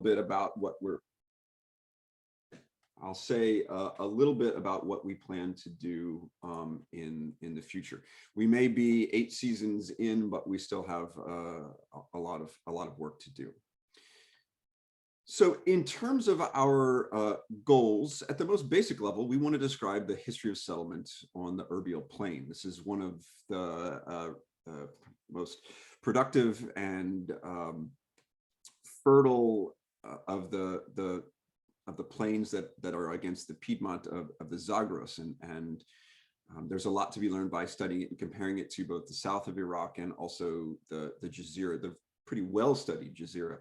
bit about what I'll say a little bit about what we plan to do in the future. We may be 8 seasons in, but we still have a lot of work to do. So in terms of our goals, at the most basic level, we want to describe the history of settlement on the Erbil plain. This is one of the most productive and fertile of the plains that are against the Piedmont of the Zagros, and there's a lot to be learned by studying it and comparing it to both the south of Iraq and also the Jazeera, the pretty well-studied Jazeera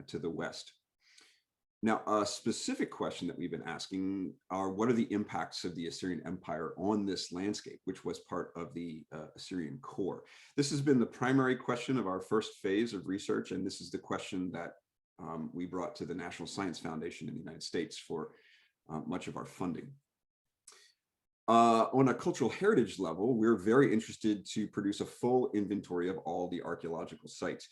to the west. Now, a specific question that we've been asking are, what are the impacts of the Assyrian Empire on this landscape, which was part of the Assyrian core? This has been the primary question of our first phase of research, and this is the question that we brought to the National Science Foundation in the United States for much of our funding. On a cultural heritage level, we're very interested to produce a full inventory of all the archaeological sites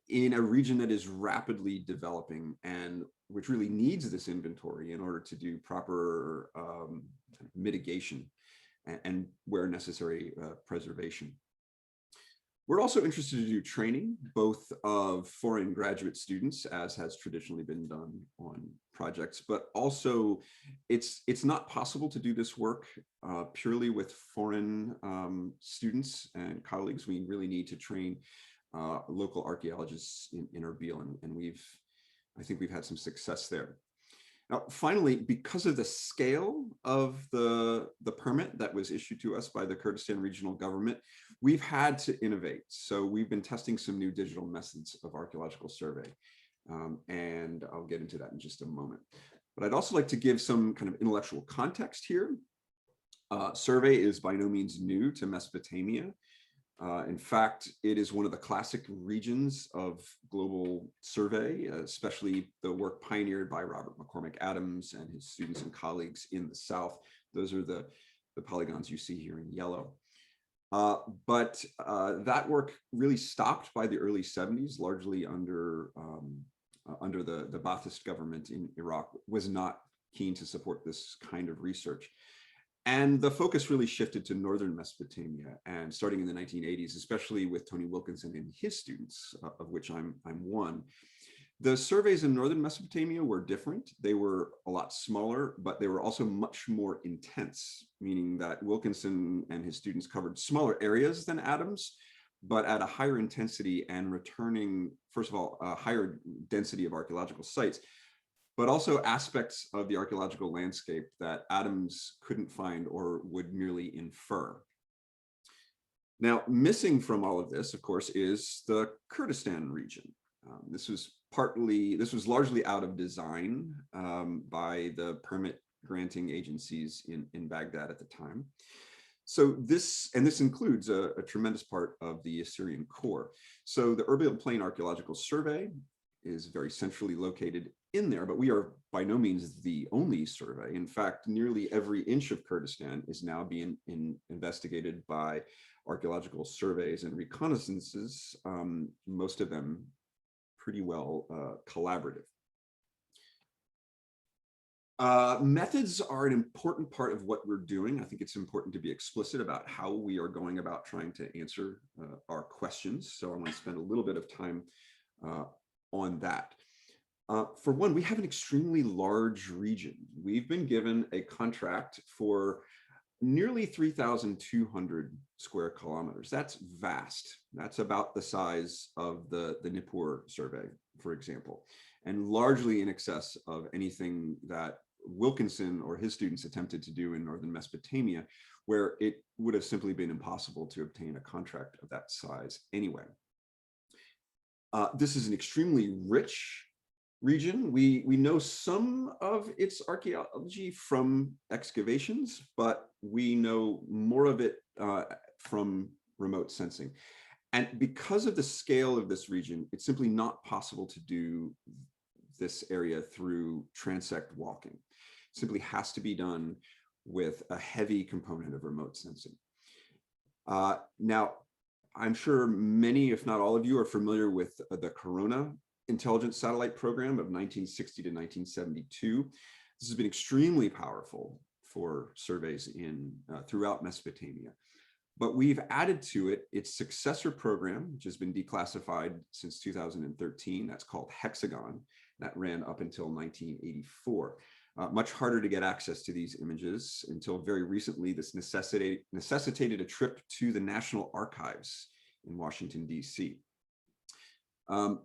in a region that is rapidly developing and which really needs this inventory in order to do proper mitigation and where necessary, preservation. We're also interested to do training, both of foreign graduate students, as has traditionally been done on projects, but also it's not possible to do this work purely with foreign students and colleagues. We really need to train local archaeologists in Erbil, and I think we've had some success there. Now, finally, because of the scale of the permit that was issued to us by the Kurdistan regional government, we've had to innovate. So we've been testing some new digital methods of archaeological survey, and I'll get into that in just a moment. But I'd also like to give some kind of intellectual context here. Survey is by no means new to Mesopotamia. In fact, it is one of the classic regions of global survey, especially the work pioneered by Robert McCormick Adams and his students and colleagues in the South. Those are the polygons you see here in yellow. But that work really stopped by the early 70s, largely under the Ba'athist government in Iraq was not keen to support this kind of research. And the focus really shifted to northern Mesopotamia, and starting in the 1980s, especially with Tony Wilkinson and his students, of which I'm one. The surveys in northern Mesopotamia were different. They were a lot smaller, but they were also much more intense, meaning that Wilkinson and his students covered smaller areas than Adams, but at a higher intensity and returning, first of all, a higher density of archaeological sites, but also aspects of the archaeological landscape that Adams couldn't find or would merely infer. Now, missing from all of this, of course, is the Kurdistan region. This was largely out of design by the permit granting agencies in Baghdad at the time. So this includes a tremendous part of the Assyrian core. So the Erbil Plain Archaeological Survey is very centrally located in there, but we are by no means the only survey. In fact, nearly every inch of Kurdistan is now being investigated by archaeological surveys and reconnaissances, most of them pretty well collaborative. Methods are an important part of what we're doing. I think it's important to be explicit about how we are going about trying to answer our questions. So I want to spend a little bit of time on that. For one, we have an extremely large region. We've been given a contract for nearly 3,200 square kilometers. That's vast. That's about the size of the Nippur survey, for example, and largely in excess of anything that Wilkinson or his students attempted to do in northern Mesopotamia, where it would have simply been impossible to obtain a contract of that size anyway. This is an extremely rich region. We know some of its archaeology from excavations, but we know more of it from remote sensing. And because of the scale of this region, it's simply not possible to do this area through transect walking. It simply has to be done with a heavy component of remote sensing. Now, I'm sure many, if not all of you, are familiar with the corona intelligence satellite program of 1960 to 1972. This has been extremely powerful for surveys throughout Mesopotamia. But we've added to it its successor program, which has been declassified since 2013. That's called Hexagon. That ran up until 1984. Much harder to get access to these images. Until very recently, this necessitated a trip to the National Archives in Washington, D.C.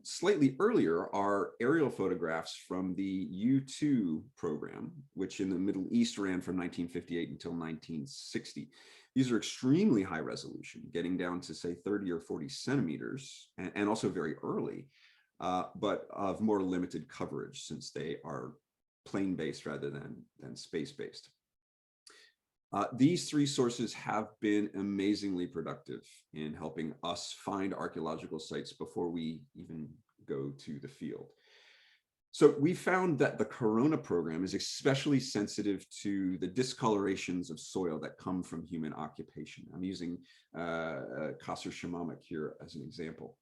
Slightly earlier are aerial photographs from the U2 program, which in the Middle East ran from 1958 until 1960. These are extremely high resolution, getting down to say 30 or 40 centimeters, and also very early, but of more limited coverage since they are plane-based rather than space-based. These three sources have been amazingly productive in helping us find archaeological sites before we even go to the field. So we found that the Corona program is especially sensitive to the discolorations of soil that come from human occupation. I'm using Qasr Shamamak here as an example.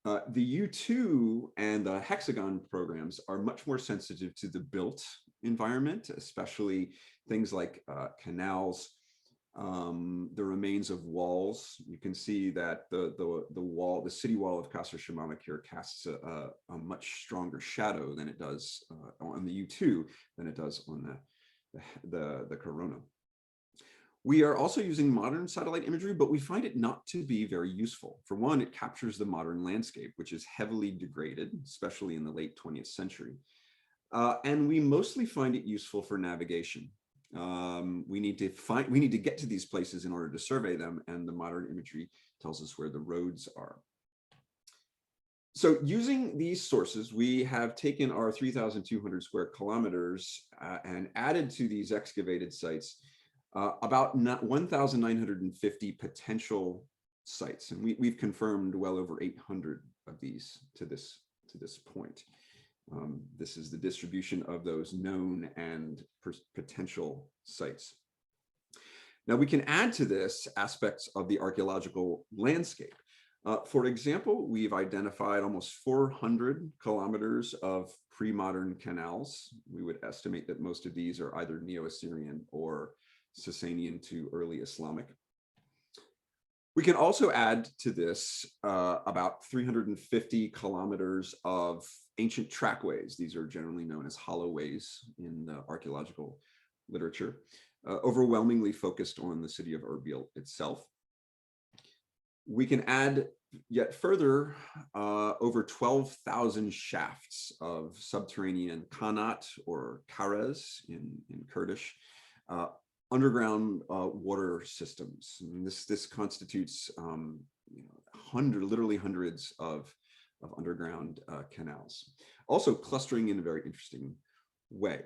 The U2 and the Hexagon programs are much more sensitive to the built environment, especially things like canals, the remains of walls. You can see that the city wall of Qasr Shamamak here casts a much stronger shadow than it does on the U2 than it does on the Corona. We are also using modern satellite imagery, but we find it not to be very useful. For one, it captures the modern landscape, which is heavily degraded, especially in the late 20th century. And we mostly find it useful for navigation. We need to get to these places in order to survey them, and the modern imagery tells us where the roads are. So using these sources, we have taken our 3,200 square kilometers and added to these excavated sites about 1,950 potential sites, and we've confirmed well over 800 of these to this point. This is the distribution of those known and potential sites. Now we can add to this aspects of the archaeological landscape. For example, we've identified almost 400 kilometers of pre-modern canals. We would estimate that most of these are either Neo-Assyrian or Sasanian to early Islamic. We can also add to this about 350 kilometers of ancient trackways. These are generally known as hollowways in the archaeological literature, overwhelmingly focused on the city of Erbil itself. We can add yet further over 12,000 shafts of subterranean kanat or kares in Kurdish, underground water systems. And this constitutes literally hundreds of underground canals, also clustering in a very interesting way.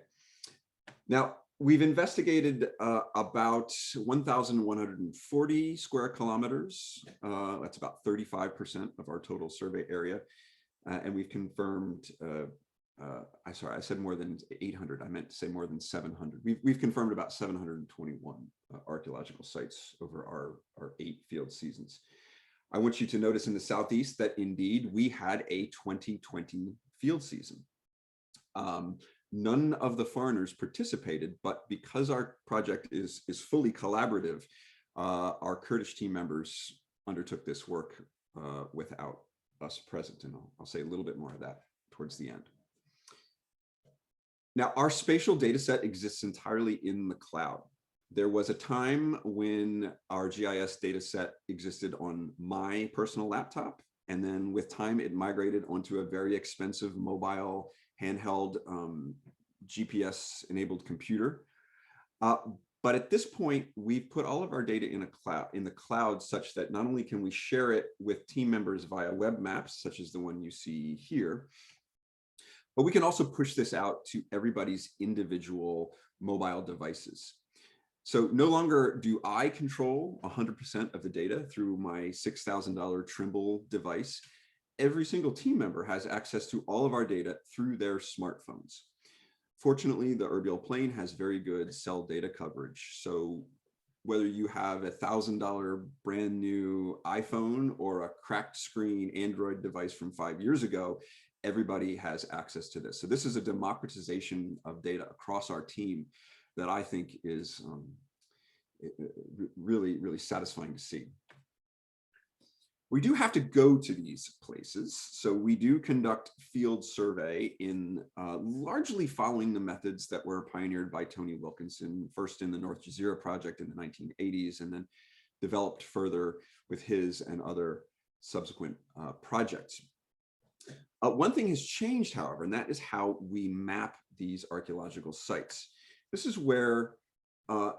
Now, we've investigated about 1,140 square kilometers. That's about 35% of our total survey area. And we've confirmed, sorry, I said more than 800. I meant to say more than 700. We've confirmed about 721 archaeological sites over our 8 field seasons. I want you to notice in the Southeast that indeed we had a 2020 field season. None of the foreigners participated, but because our project is fully collaborative, our Kurdish team members undertook this work without us present, and I'll say a little bit more of that towards the end. Now, our spatial data set exists entirely in the cloud. There was a time when our GIS data set existed on my personal laptop, and then with time it migrated onto a very expensive mobile handheld GPS enabled computer. But at this point, we've put all of our data in the cloud such that not only can we share it with team members via web maps, such as the one you see here, but we can also push this out to everybody's individual mobile devices. So no longer do I control 100% of the data through my $6,000 Trimble device. Every single team member has access to all of our data through their smartphones. Fortunately, the Erbil Plain has very good cell data coverage. So whether you have a $1,000 brand new iPhone or a cracked screen Android device from 5 years ago, everybody has access to this. So this is a democratization of data across our team that I think is really, really satisfying to see. We do have to go to these places. So we do conduct field survey in largely following the methods that were pioneered by Tony Wilkinson, first in the North Jazeera project in the 1980s, and then developed further with his and other subsequent projects. One thing has changed, however, and that is how we map these archaeological sites. This is where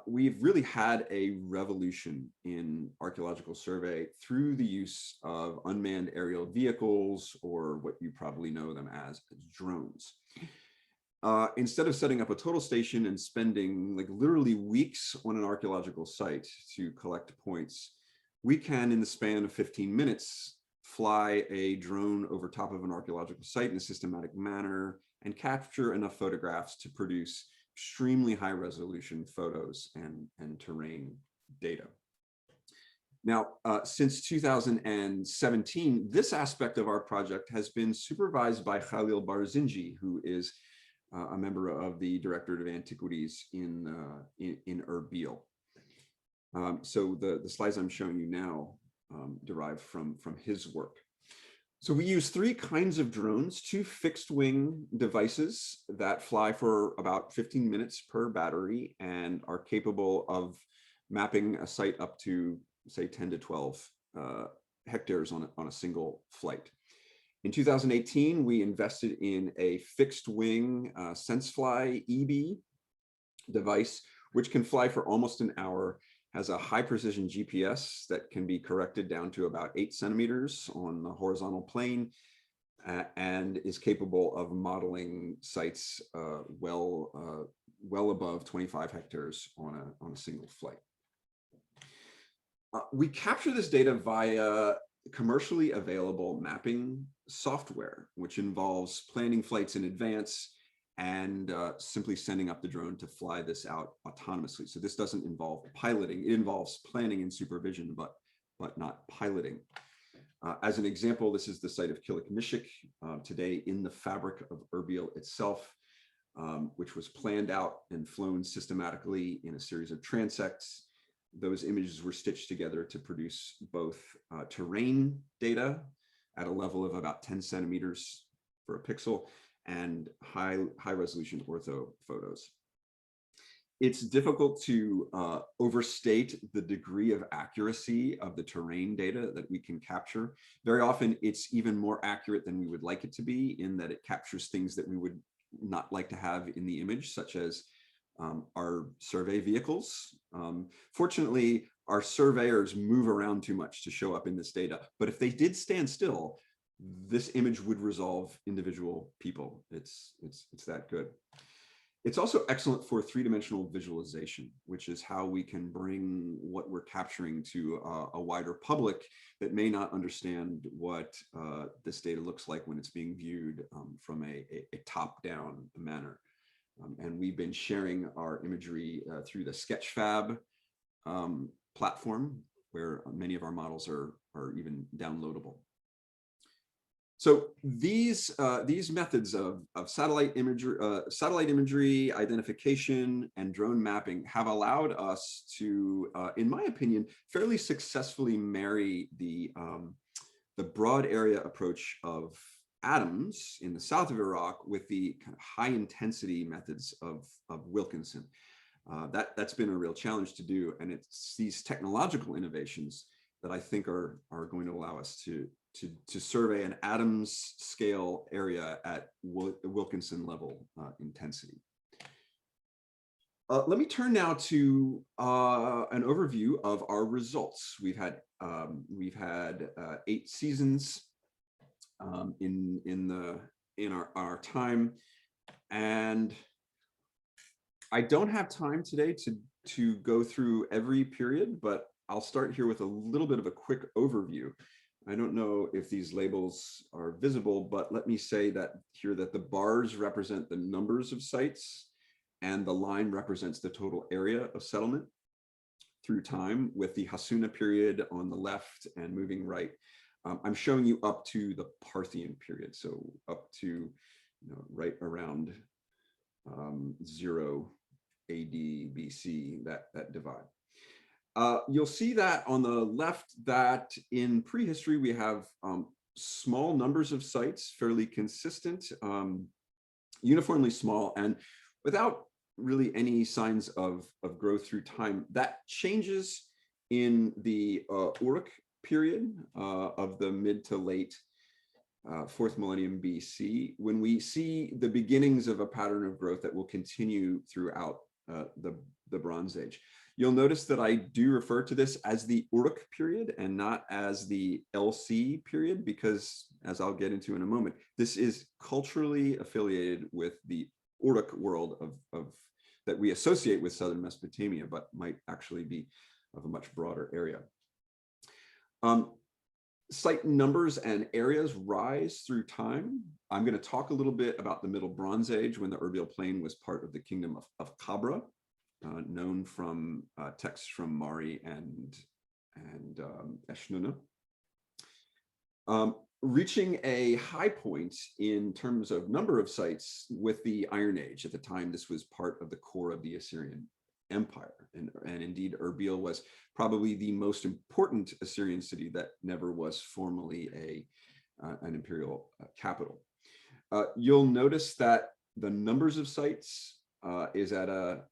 we've really had a revolution in archaeological survey through the use of unmanned aerial vehicles, or what you probably know them as drones. Instead of setting up a total station and spending like literally weeks on an archaeological site to collect points, we can, in the span of 15 minutes, fly a drone over top of an archaeological site in a systematic manner and capture enough photographs to produce extremely high resolution photos and terrain data. Now, since 2017, this aspect of our project has been supervised by Khalil Barzinji, who is a member of the Directorate of Antiquities in Erbil. So the slides I'm showing you now derive from his work. So we use three kinds of drones: two fixed wing devices that fly for about 15 minutes per battery and are capable of mapping a site up to, say, 10 to 12 hectares on a single flight. In 2018, we invested in a fixed wing SenseFly EB device, which can fly for almost an hour, has a high precision GPS that can be corrected down to about 8 centimeters on the horizontal plane, and is capable of modeling sites well above 25 hectares on a single flight. We capture this data via commercially available mapping software, which involves planning flights in advance and simply sending up the drone to fly this out autonomously. So this doesn't involve piloting. It involves planning and supervision, but not piloting. As an example, this is the site of Kilikmishik, today in the fabric of Erbil itself, which was planned out and flown systematically in a series of transects. Those images were stitched together to produce both terrain data at a level of about 10 centimeters for a pixel, and high resolution ortho photos. It's difficult to overstate the degree of accuracy of the terrain data that we can capture. Very often it's even more accurate than we would like it to be, in that it captures things that we would not like to have in the image, such as our survey vehicles. Fortunately, our surveyors move around too much to show up in this data, but if they did stand still, this image would resolve individual people. It's that good. It's also excellent for three-dimensional visualization, which is how we can bring what we're capturing to a wider public that may not understand what this data looks like when it's being viewed from a top-down manner. And we've been sharing our imagery through the Sketchfab platform, where many of our models are even downloadable. So these methods of satellite imagery, identification, and drone mapping have allowed us to, in my opinion, fairly successfully marry the broad area approach of Adams in the south of Iraq with the kind of high intensity methods of Wilkinson. That's been a real challenge to do, and it's these technological innovations that I think are going to allow us to survey an Adams scale area at Wilkinson level intensity. Let me turn now to an overview of our results. We've had 8 seasons in our time, and I don't have time today to go through every period, but I'll start here with a little bit of a quick overview. I don't know if these labels are visible, but let me say that here that the bars represent the numbers of sites and the line represents the total area of settlement through time, with the Hassuna period on the left and moving right. I'm showing you up to the Parthian period, so up to right around 0 AD BC, that divide. You'll see that on the left that in prehistory we have small numbers of sites, fairly consistent, uniformly small, and without really any signs of growth through time. That changes in the Uruk period of the mid to late 4th millennium BC, when we see the beginnings of a pattern of growth that will continue throughout the Bronze Age. You'll notice that I do refer to this as the Uruk period and not as the LC period, because, as I'll get into in a moment, this is culturally affiliated with the Uruk world of that we associate with southern Mesopotamia, but might actually be of a much broader area. Site numbers and areas rise through time. I'm going to talk a little bit about the Middle Bronze Age, when the Erbil Plain was part of the kingdom of Qabra, known from texts from Mari and Eshnunna. Reaching a high point in terms of number of sites with the Iron Age. At the time, this was part of the core of the Assyrian Empire, and indeed Erbil was probably the most important Assyrian city that never was formally an imperial capital. You'll notice that the numbers of sites is at a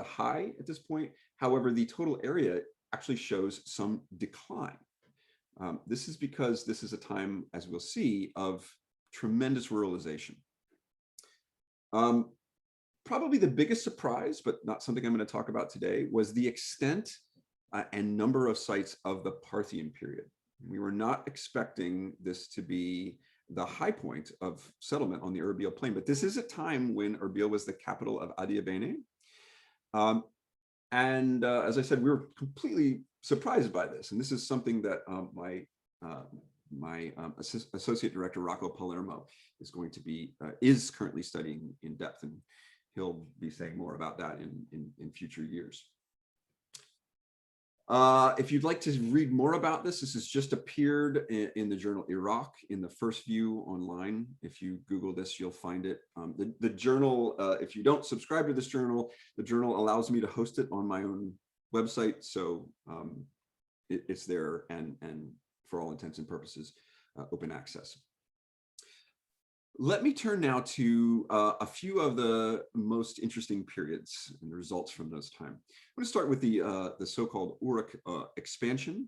high at this point. However, the total area actually shows some decline. This is because this is a time, as we'll see, of tremendous ruralization. Probably the biggest surprise, but not something I'm going to talk about today, was the extent and number of sites of the Parthian period. We were not expecting this to be the high point of settlement on the Erbil Plain, but this is a time when Erbil was the capital of Adiabene. As I said, we were completely surprised by this. And this is something that my associate director, Rocco Palermo, is currently studying in depth, and he'll be saying more about that in future years. If you'd like to read more about this, this has just appeared in the journal Iraq in the first view online. If you Google this, you'll find it. The journal, if you don't subscribe to this journal, the journal allows me to host it on my own website. So it's there and for all intents and purposes, open access. Let me turn now to a few of the most interesting periods and the results from those time. I'm going to start with the so-called Uruk Expansion.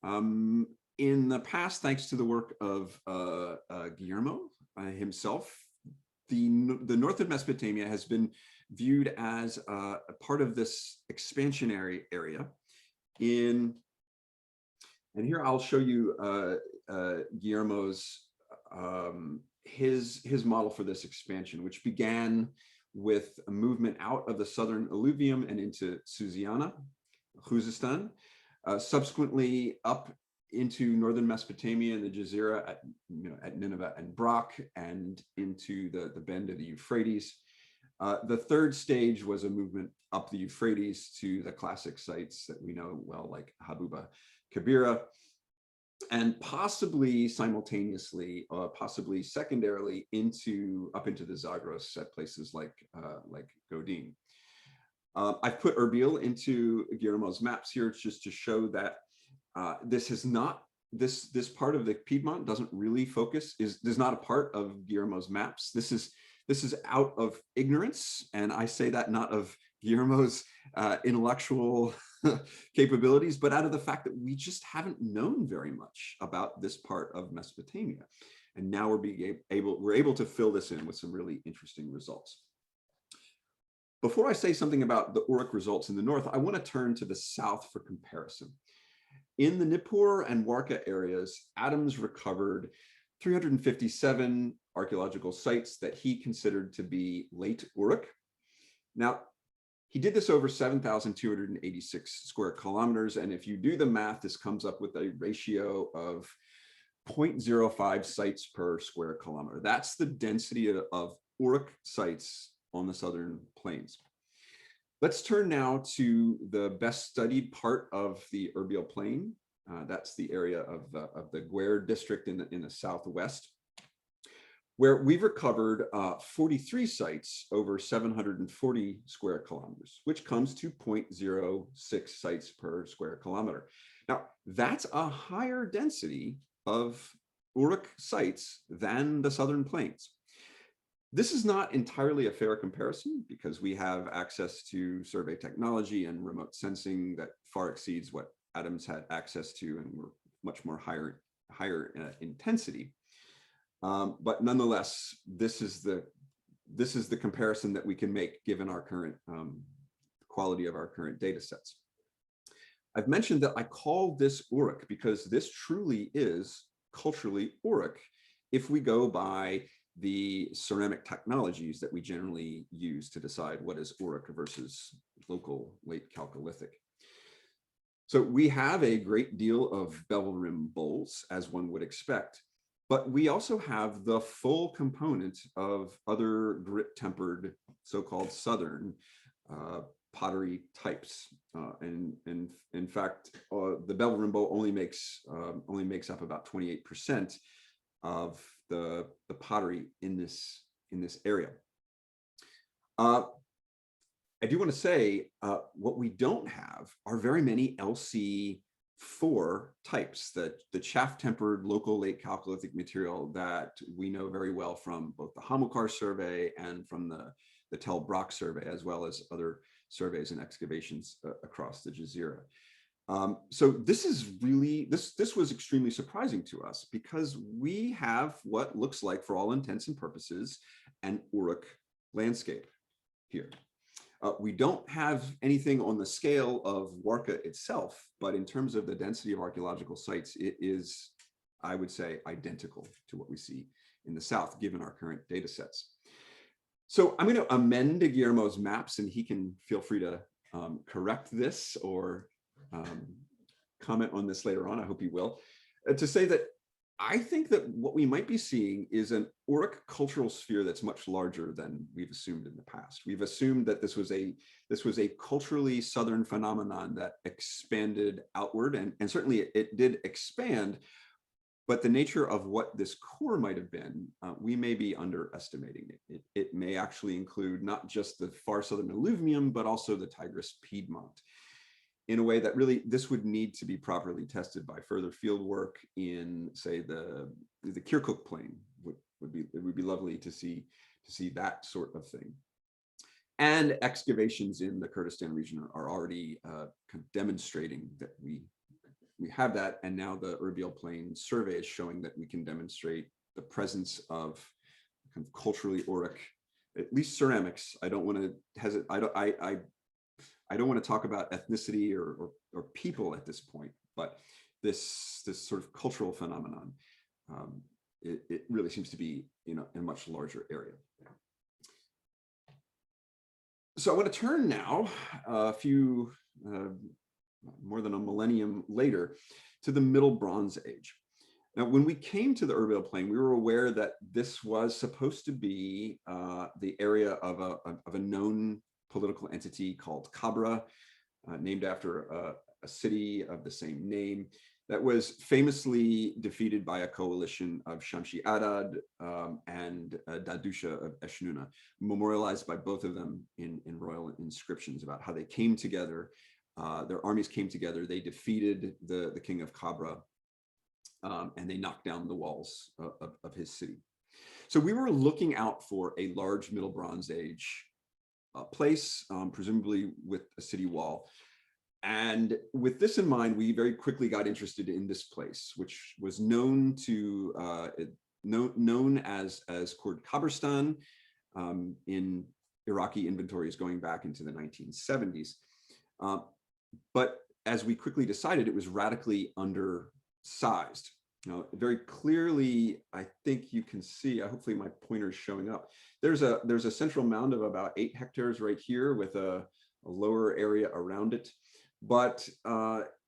In the past, thanks to the work of Guillermo himself, the north of Mesopotamia has been viewed as a part of this expansionary area. And here I'll show you Guillermo's his model for this expansion, which began with a movement out of the southern alluvium and into Susiana, Khuzestan, subsequently up into northern Mesopotamia and the Jazira at Nineveh and Brock, and into the bend of the Euphrates. The third stage was a movement up the Euphrates to the classic sites that we know well, like Habuba Kabira, and possibly simultaneously, possibly secondarily, up into the Zagros at places like Godin. I've put Erbil into Guillermo's maps here just to show that this is not this part of the Piedmont doesn't really focus, is not a part of Guillermo's maps. This is out of ignorance, and I say that not of Guillermo's intellectual capabilities, but out of the fact that we just haven't known very much about this part of Mesopotamia. And now we're able to fill this in with some really interesting results. Before I say something about the Uruk results in the north, I want to turn to the south for comparison. In the Nippur and Warka areas, Adams recovered 357 archaeological sites that he considered to be late Uruk. Now, he did this over 7,286 square kilometers. And if you do the math, this comes up with a ratio of 0.05 sites per square kilometer. That's the density of Uruk sites on the southern plains. Let's turn now to the best studied part of the Erbil Plain, That's the area of the Gwer district in the southwest, where we've recovered 43 sites over 740 square kilometers, which comes to 0.06 sites per square kilometer. Now, that's a higher density of Uruk sites than the Southern Plains. This is not entirely a fair comparison because we have access to survey technology and remote sensing that far exceeds what Adams had access to, and were much more higher intensity. But nonetheless, this is the comparison that we can make given our current quality of our current data sets. I've mentioned that I call this Uruk because this truly is culturally Uruk if we go by the ceramic technologies that we generally use to decide what is Uruk versus local late Chalcolithic. So we have a great deal of bevel rim bowls, as one would expect, but we also have the full component of other grit tempered, so-called Southern pottery types. And in fact, the bevel rim bowl only makes up about 28% of the pottery in this area. I do want to say what we don't have are very many LC4 types, the chaff tempered local late Chalcolithic material that we know very well from both the Hamilcar survey and from the Tel Brak survey, as well as other surveys and excavations across the Jazeera. So this is really, this was extremely surprising to us because we have what looks like, for all intents and purposes, an Uruk landscape here. We don't have anything on the scale of Warka itself, but in terms of the density of archaeological sites, it is, I would say, identical to what we see in the south, given our current data sets. So I'm going to amend Guillermo's maps, and he can feel free to correct this or comment on this later on. I hope he will, to say that I think that what we might be seeing is an Uruk cultural sphere that's much larger than we've assumed in the past. We've assumed that this was a culturally Southern phenomenon that expanded outward, and certainly it did expand, but the nature of what this core might have been, we may be underestimating it. It may actually include not just the far southern alluvium, but also the Tigris Piedmont, in a way that really this would need to be properly tested by further field work in, say, the Kirkuk plain. It would be lovely to see that sort of thing. And excavations in the Kurdistan region are already kind of demonstrating that we have that, and now the Erbil plain survey is showing that we can demonstrate the presence of kind of culturally Uruk, at least ceramics. I don't want to hesitate. I don't want to talk about ethnicity or people at this point, but this sort of cultural phenomenon, it really seems to be in a much larger area. So I want to turn now a few more than a millennium later to the Middle Bronze Age. Now, when we came to the Erbil plain, we were aware that this was supposed to be the area of a known political entity called Qabra, named after a city of the same name, that was famously defeated by a coalition of Shamshi Adad and Dadusha of Eshnuna, memorialized by both of them in royal inscriptions about how they came together. Their armies came together, they defeated the king of Qabra, and they knocked down the walls of his city. So we were looking out for a large Middle Bronze Age place, presumably with a city wall. And with this in mind, we very quickly got interested in this place, which was known as Kurd Qabristan in Iraqi inventories going back into the 1970s. But as we quickly decided, it was radically undersized. Now, very clearly, I think you can see, hopefully my pointer is showing up. There's a central mound of about 8 hectares right here with a lower area around it. But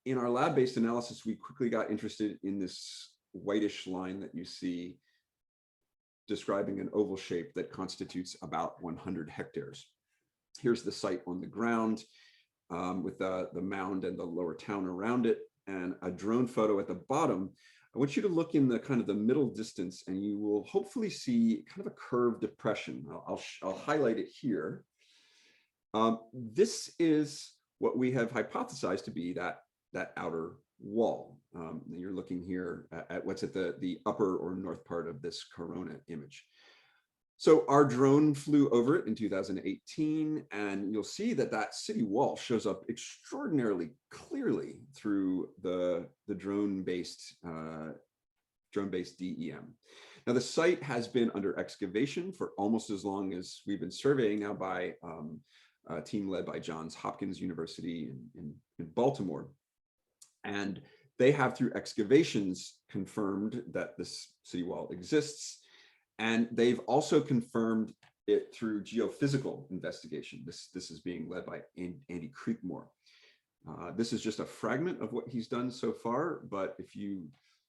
in our lab-based analysis, we quickly got interested in this whitish line that you see describing an oval shape that constitutes about 100 hectares. Here's the site on the ground with the mound and the lower town around it. and a drone photo at the bottom, I want you to look in the kind of the middle distance, and you will hopefully see kind of a curved depression. I'll highlight it here. This is what we have hypothesized to be that outer wall. You're looking here at what's at the upper or north part of this corona image. So our drone flew over it in 2018, and you'll see that that city wall shows up extraordinarily clearly through the drone-based DEM. Now, the site has been under excavation for almost as long as we've been surveying now by a team led by Johns Hopkins University in Baltimore. And they have, through excavations, confirmed that this city wall exists. And they've also confirmed it through geophysical investigation. This is being led by Andy Creekmore. This is just a fragment of what he's done so far, but if you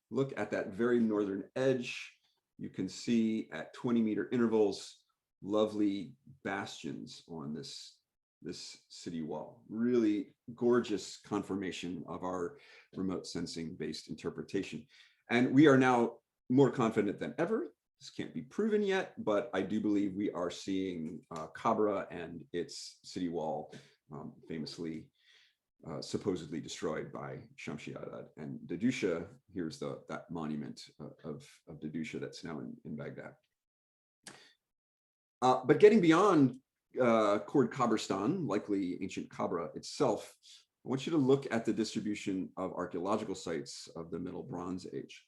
look at that very northern edge, you can see at 20-meter intervals, lovely bastions on this city wall. Really gorgeous confirmation of our remote sensing based interpretation. And we are now more confident than ever. This can't be proven yet, but I do believe we are seeing Qabra and its city wall, famously supposedly destroyed by Shamshi-Adad. And Dadusha, here's that monument of Dadusha that's now in Baghdad. But getting beyond Kurd Qabristan, likely ancient Qabra itself, I want you to look at the distribution of archaeological sites of the Middle Bronze Age.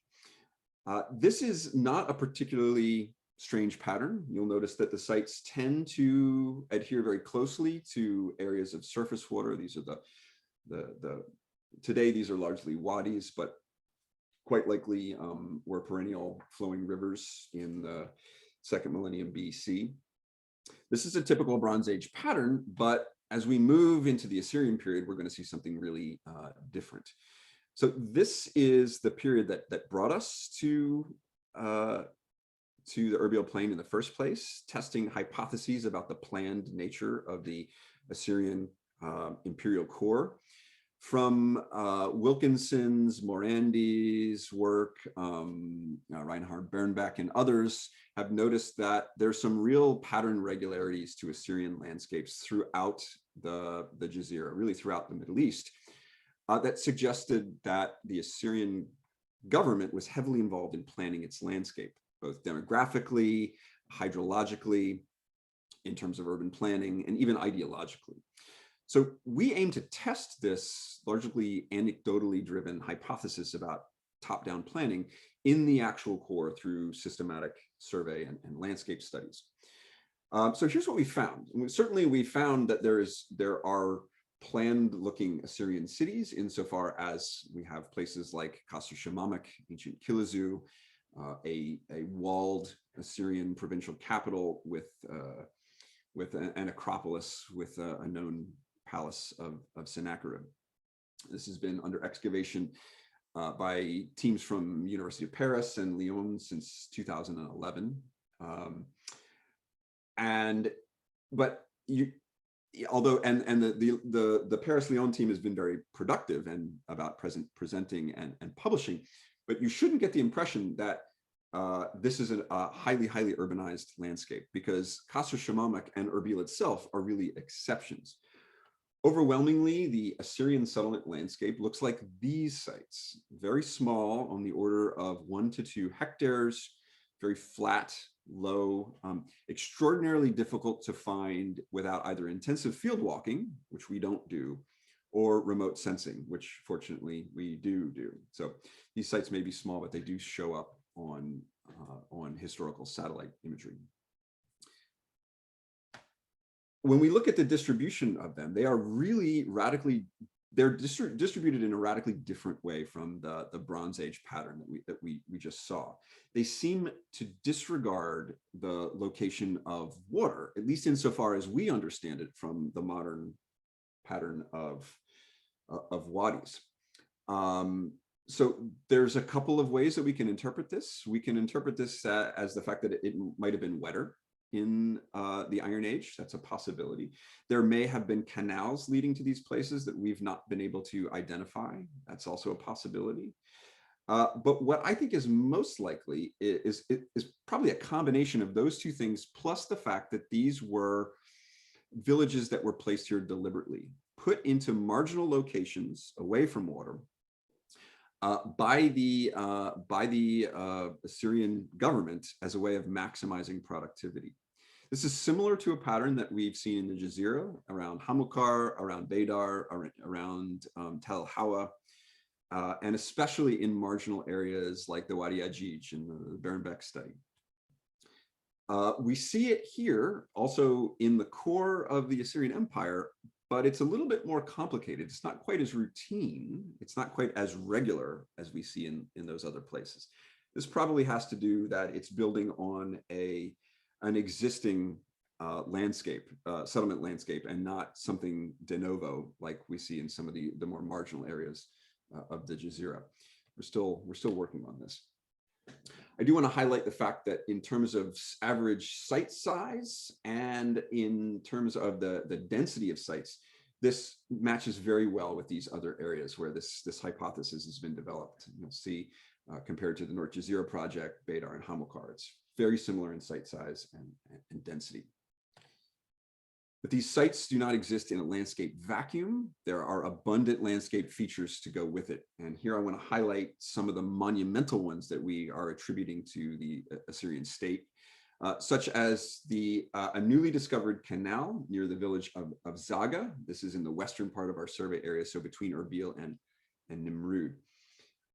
This is not a particularly strange pattern. You'll notice that the sites tend to adhere very closely to areas of surface water. These are today these are largely wadis, but quite likely were perennial flowing rivers in the 2nd millennium BC. This is a typical Bronze Age pattern, but as we move into the Assyrian period, we're going to see something really different. So this is the period that brought us to the Erbil plain in the first place, testing hypotheses about the planned nature of the Assyrian imperial core. From Wilkinson's, Morandi's work, Reinhard Bernbach and others have noticed that there's some real pattern regularities to Assyrian landscapes throughout the Jazeera, really throughout the Middle East, that suggested that the Assyrian government was heavily involved in planning its landscape, both demographically, hydrologically, in terms of urban planning, and even ideologically. So we aim to test this largely anecdotally driven hypothesis about top-down planning in the actual core through systematic survey and landscape studies. So here's what we found. Certainly we found that there are planned looking Assyrian cities insofar as we have places like Kasr Shamamak, ancient Kilazu, a walled Assyrian provincial capital with an acropolis with a known palace of Sennacherib. This has been under excavation by teams from University of Paris and Lyon since 2011. The Paris-Lyon team has been very productive and about presenting and publishing, but you shouldn't get the impression that this is a highly urbanized landscape, because Kasr Shamamak and Erbil itself are really exceptions. Overwhelmingly, the Assyrian settlement landscape looks like these sites, very small, on the order of 1 to 2 hectares, very flat, low, extraordinarily difficult to find without either intensive field walking, which we don't do, or remote sensing, which fortunately we do. So these sites may be small, but they do show up on historical satellite imagery. When we look at the distribution of them, they are really they're distributed in a radically different way from the Bronze Age pattern that we just saw. They seem to disregard the location of water, at least insofar as we understand it from the modern pattern of wadis. So there's a couple of ways that we can interpret this. We can interpret this as the fact that it might have been wetter in the Iron Age. That's a possibility. There may have been canals leading to these places that we've not been able to identify. That's also a possibility. But what I think is most likely is probably a combination of those two things, plus the fact that these were villages that were placed here deliberately, put into marginal locations away from water by the Assyrian government as a way of maximizing productivity. This is similar to a pattern that we've seen in the Jazeera, around Hamilcar, around Baydar, around Tel Hawa, and especially in marginal areas like the Wadi Ajij in the Berenbeck study. We see it here also in the core of the Assyrian Empire, but it's a little bit more complicated. It's not quite as routine. It's not quite as regular as we see in those other places. This probably has to do that it's building on an existing landscape, settlement landscape, and not something de novo like we see in some of the more marginal areas of the Jazeera. We're still working on this. I do want to highlight the fact that in terms of average site size and in terms of the density of sites, this matches very well with these other areas where this hypothesis has been developed. You'll see compared to the North Jazeera project, Baydar and Hamilcar, it's very similar in site size and density. But these sites do not exist in a landscape vacuum. There are abundant landscape features to go with it. And here I want to highlight some of the monumental ones that we are attributing to the Assyrian state, such as a newly discovered canal near the village of Zaga. This is in the western part of our survey area, so between Erbil and Nimrud.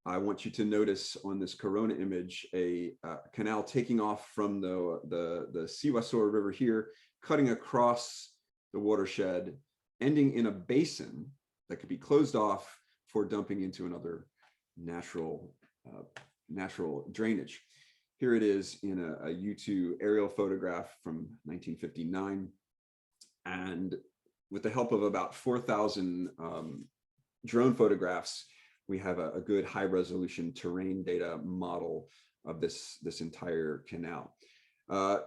I want you to notice on this corona image a canal taking off from the Siwasor River here, cutting across the watershed, ending in a basin that could be closed off for dumping into another natural drainage. Here it is in a U2 aerial photograph from 1959. And with the help of about 4,000 drone photographs, we have a good high resolution terrain data model of this entire canal.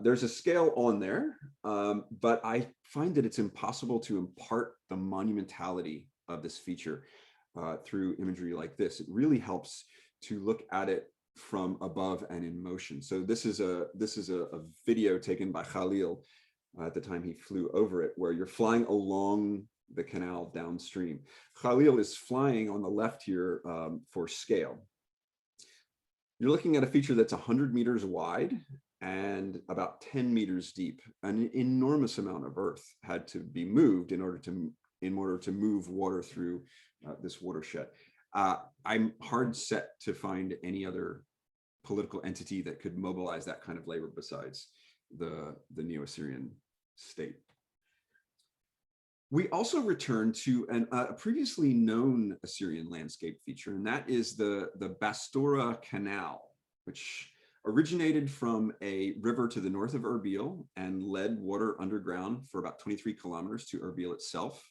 There's a scale on there, but I find that it's impossible to impart the monumentality of this feature through imagery like this. It really helps to look at it from above and in motion. So this is a video taken by Khalil at the time he flew over it, where you're flying along the canal downstream. Khalil is flying on the left here for scale. You're looking at a feature that's 100 meters wide and about 10 meters deep. An enormous amount of earth had to be moved in order to move water through this watershed. I'm hard set to find any other political entity that could mobilize that kind of labor besides the Neo-Assyrian state. We also return to a previously known Assyrian landscape feature, and that is the Bastora Canal, which originated from a river to the north of Erbil and led water underground for about 23 kilometers to Erbil itself.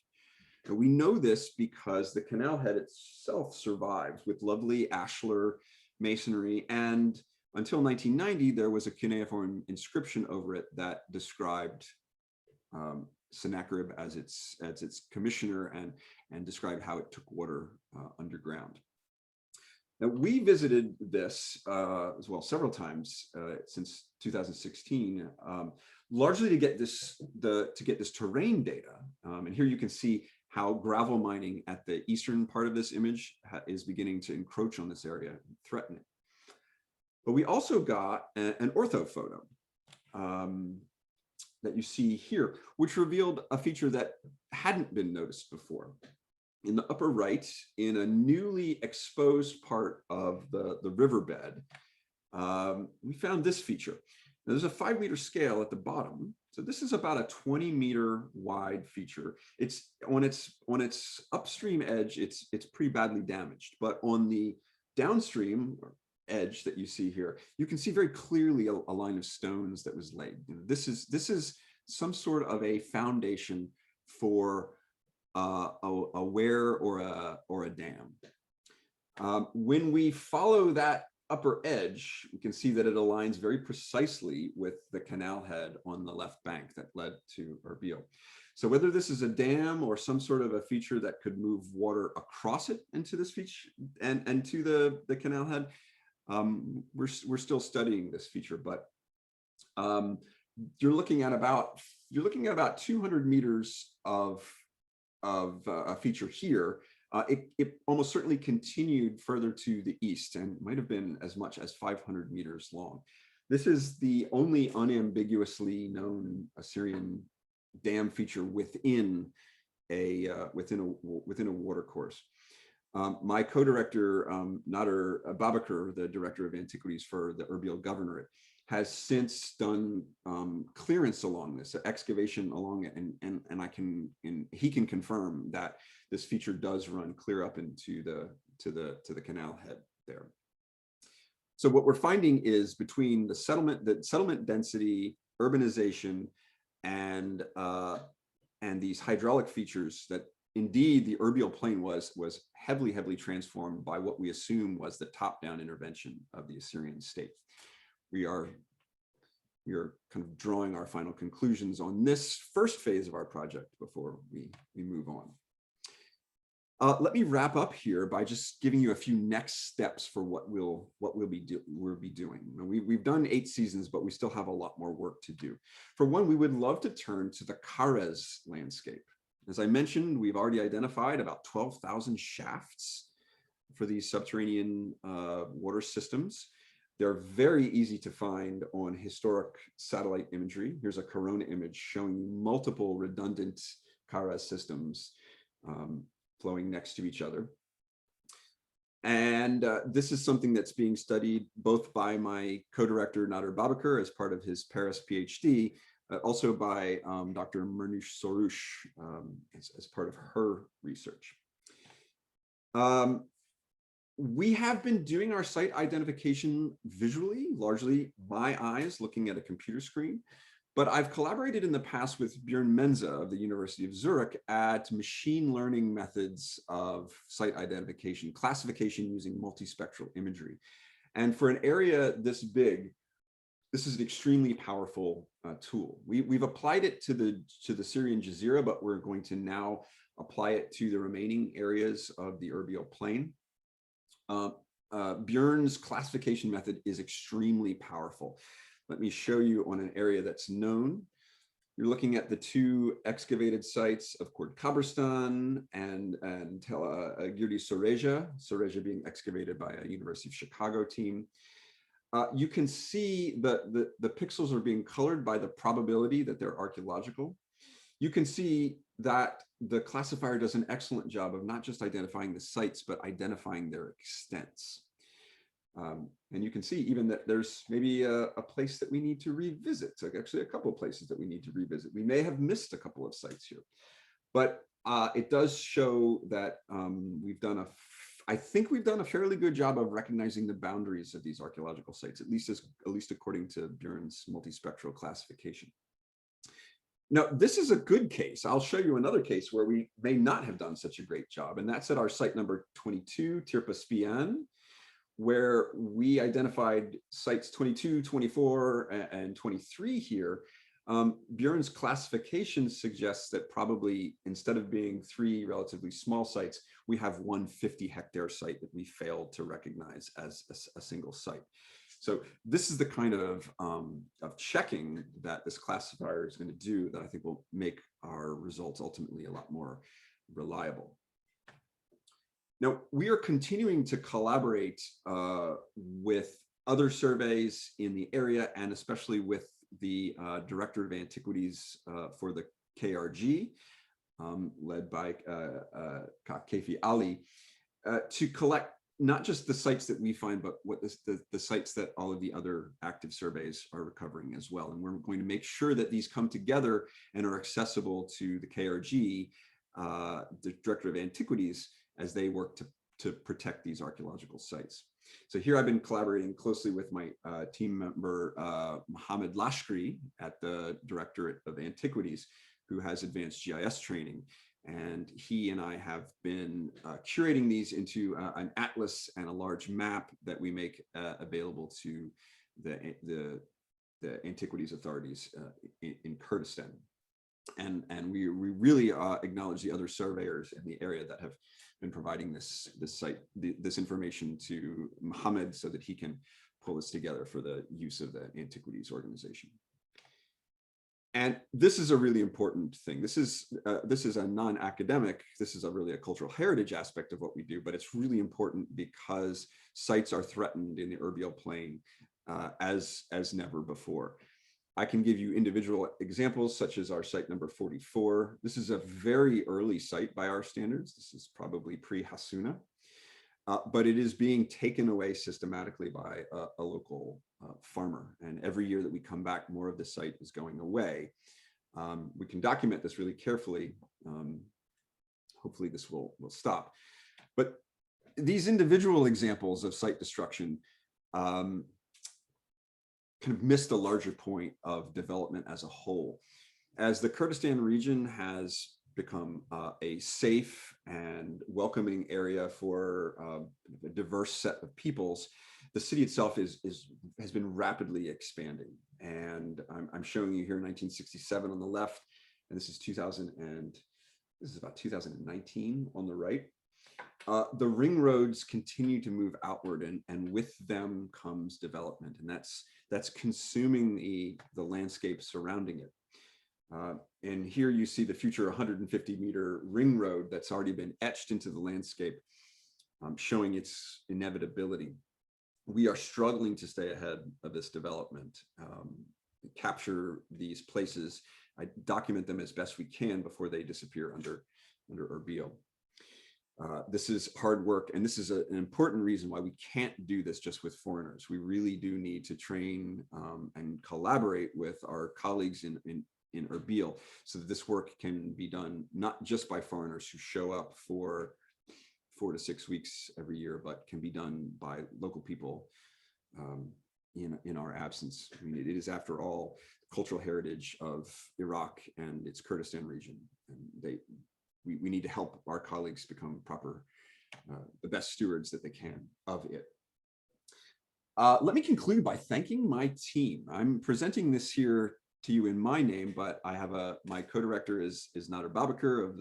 And we know this because the canal head itself survives with lovely ashlar masonry, and until 1990, there was a cuneiform inscription over it that described Sennacherib as its commissioner and described how it took water underground. Now, we visited this as well several times since 2016, largely to get this terrain data. And here you can see how gravel mining at the eastern part of this image is beginning to encroach on this area and threaten it. But we also got an ortho photo that you see here, which revealed a feature that hadn't been noticed before. In the upper right, in a newly exposed part of the riverbed, we found this feature. Now, there's a 5-meter scale at the bottom. So this is about a 20-meter wide feature. It's on its upstream edge, it's pretty badly damaged, but on the downstream edge that you see here, you can see very clearly a line of stones that was laid. This is some sort of a foundation for a weir or a dam. When we follow that upper edge, we can see that it aligns very precisely with the canal head on the left bank that led to Erbil. So whether this is a dam or some sort of a feature that could move water across it into this feature and to the canal head, we're still studying this feature, but you're looking at about 200 meters of a feature here. It almost certainly continued further to the east and might have been as much as 500 meters long. This is the only unambiguously known Assyrian dam feature within a watercourse. My co-director, Nader Babakar, the director of antiquities for the Erbil Governorate, has since done clearance along this, excavation along it, and he can confirm that this feature does run clear up into the canal head there. So what we're finding is between the settlement density, urbanization, and these hydraulic features that indeed the Erbil plain was heavily transformed by what we assume was the top-down intervention of the Assyrian state. We are kind of drawing our final conclusions on this first phase of our project before we move on. Let me wrap up here by just giving you a few next steps for what we'll be doing. We've done 8 seasons, but we still have a lot more work to do. For one, we would love to turn to the Khares landscape. As I mentioned, we've already identified about 12,000 shafts for these subterranean water systems. They're very easy to find on historic satellite imagery. Here's a corona image showing you multiple redundant Khares systems flowing next to each other. And this is something that's being studied both by my co-director, Nader Babakar, as part of his Paris PhD, also by Dr. Mernoush Soroush as part of her research. We have been doing our site identification visually, largely by eyes, looking at a computer screen. But I've collaborated in the past with Björn Menze of the University of Zurich at machine learning methods of site identification, classification using multispectral imagery. And for an area this big, this is an extremely powerful tool. We've applied it to the Syrian Jazeera, but we're going to now apply it to the remaining areas of the Erbil plain. Björn's classification method is extremely powerful. Let me show you on an area that's known. You're looking at the 2 excavated sites of Qabristan and Girdi Soreja being excavated by a University of Chicago team. You can see the pixels are being colored by the probability that they're archaeological. You can see that the classifier does an excellent job of not just identifying the sites, but identifying their extents. And you can see even that there's maybe a place that we need to revisit. So actually a couple of places that we need to revisit. We may have missed a couple of sites here, but it does show that I think we've done a fairly good job of recognizing the boundaries of these archaeological sites, at least according to Björn's multispectral classification. Now, this is a good case. I'll show you another case where we may not have done such a great job, and that's at our site number 22, Tirpa Spian, where we identified sites 22, 24, and 23 here. Björn's classification suggests that probably instead of being 3 relatively small sites, we have one 50-hectare site that we failed to recognize as a single site. So this is the kind of checking that this classifier is going to do that I think will make our results ultimately a lot more reliable. Now, we are continuing to collaborate with other surveys in the area, and especially with the Director of Antiquities for the KRG, led by Kefi Ali, to collect not just the sites that we find, but what the sites that all of the other active surveys are recovering as well. And we're going to make sure that these come together and are accessible to the KRG, the Director of Antiquities, as they work to protect these archaeological sites. So here I've been collaborating closely with my team member, Mohammed Lashkri at the Directorate of Antiquities, who has advanced GIS training. And he and I have been curating these into an atlas and a large map that we make available to the antiquities authorities in Kurdistan. And we really acknowledge the other surveyors in the area that have been providing this information to Mohammed so that he can pull this together for the use of the Antiquities Organization. And this is a really important thing. This is a non-academic, this is really a cultural heritage aspect of what we do, but it's really important because sites are threatened in the Erbil Plain as never before. I can give you individual examples, such as our site number 44. This is a very early site by our standards. This is probably pre-Hassuna, but it is being taken away systematically by a local farmer. And every year that we come back, more of the site is going away. We can document this really carefully. Hopefully this will stop. But these individual examples of site destruction kind of missed a larger point of development as a whole. As the Kurdistan region has become a safe and welcoming area for a diverse set of peoples, the city itself has been rapidly expanding. And I'm showing you here 1967 on the left, and this is about 2019 on the right. The ring roads continue to move outward, and with them comes development, and that's consuming the landscape surrounding it. And here you see the future 150-meter ring road that's already been etched into the landscape, showing its inevitability. We are struggling to stay ahead of this development, capture these places, document them as best we can before they disappear under Erbil. This is hard work, and this is an important reason why we can't do this just with foreigners. We really do need to train and collaborate with our colleagues in Erbil so that this work can be done not just by foreigners who show up for 4 to 6 weeks every year, but can be done by local people in our absence. I mean, it is, after all, the cultural heritage of Iraq and its Kurdistan region, and we need to help our colleagues become the best stewards that they can of it. Let me conclude by thanking my team. I'm presenting this here to you in my name, but I have my co-director is Nader Babakar of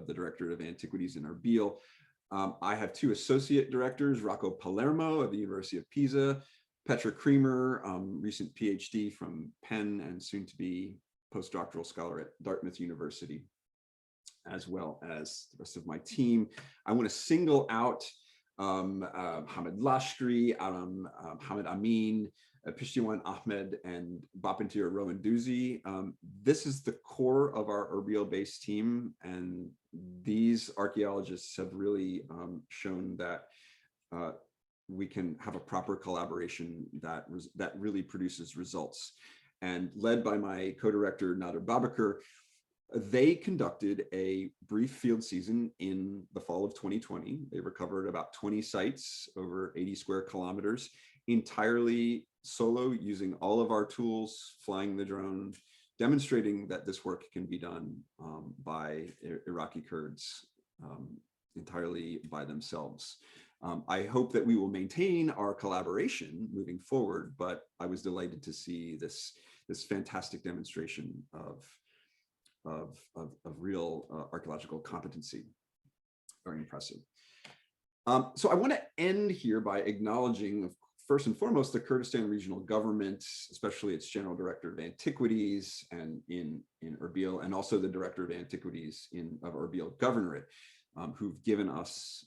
the Directorate of Antiquities in Erbil. I have 2 associate directors, Rocco Palermo of the University of Pisa, Petra Creamer, recent PhD from Penn and soon to be postdoctoral scholar at Dartmouth University, as well as the rest of my team. I want to single out Hamid Lashkri, Hamid Amin, Pishtiwan Ahmed, and Bapintir Rowanduzi. This is the core of our Erbil-based team, and these archaeologists have really shown that we can have a proper collaboration that really produces results. And led by my co-director, Nader Babakar, they conducted a brief field season in the fall of 2020. They recovered about 20 sites over 80 square kilometers, entirely solo, using all of our tools, flying the drone, demonstrating that this work can be done by Iraqi Kurds entirely by themselves. I hope that we will maintain our collaboration moving forward, but I was delighted to see this fantastic demonstration of real archaeological competency. Very impressive. So I want to end here by acknowledging, first and foremost, the Kurdistan regional government, especially its General Director of Antiquities and in Erbil, and also the Director of Antiquities of Erbil Governorate, who've given us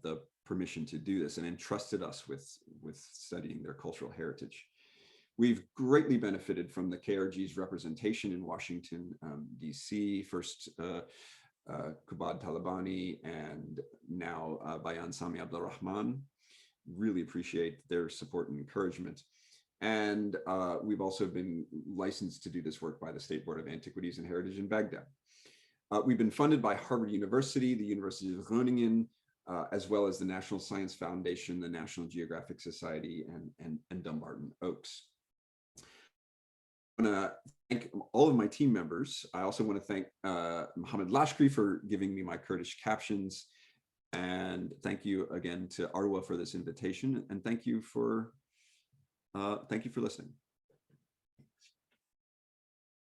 the permission to do this and entrusted us with studying their cultural heritage. We've greatly benefited from the KRG's representation in Washington, DC, first Kubad Talabani and now Bayan Sami Abdulrahman. Really appreciate their support and encouragement. And we've also been licensed to do this work by the State Board of Antiquities and Heritage in Baghdad. We've been funded by Harvard University, the University of Groningen, as well as the National Science Foundation, the National Geographic Society, and Dumbarton Oaks. want to thank all of my team members. I also want to thank Mohammed Lashkri for giving me my Kurdish captions. And thank you again to Arwa for this invitation. And thank you for listening.